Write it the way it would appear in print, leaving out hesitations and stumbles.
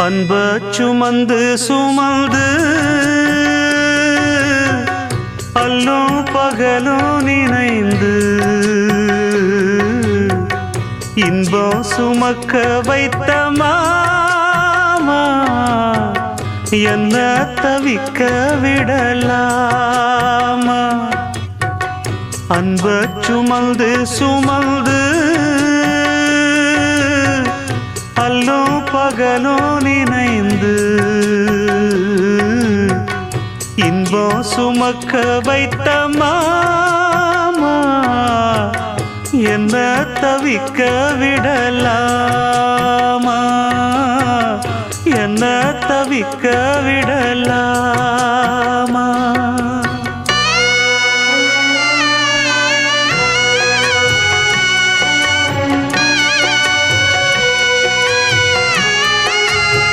அன்ப சுமந்து சுமந்து அல்லும் பகலும் நினைந்து இன்பம் சுமக்க வைத்த மாமா என்ன தவிக்க விடலாமா? அன்ப சுமந்து சுமந்து அல்லும் பகலும் நினைந்து இன்பம் சுமக்க வைத்த மாமா என்ன தவிக்க விடலாமா? என்ன தவிக்க விடலாமா?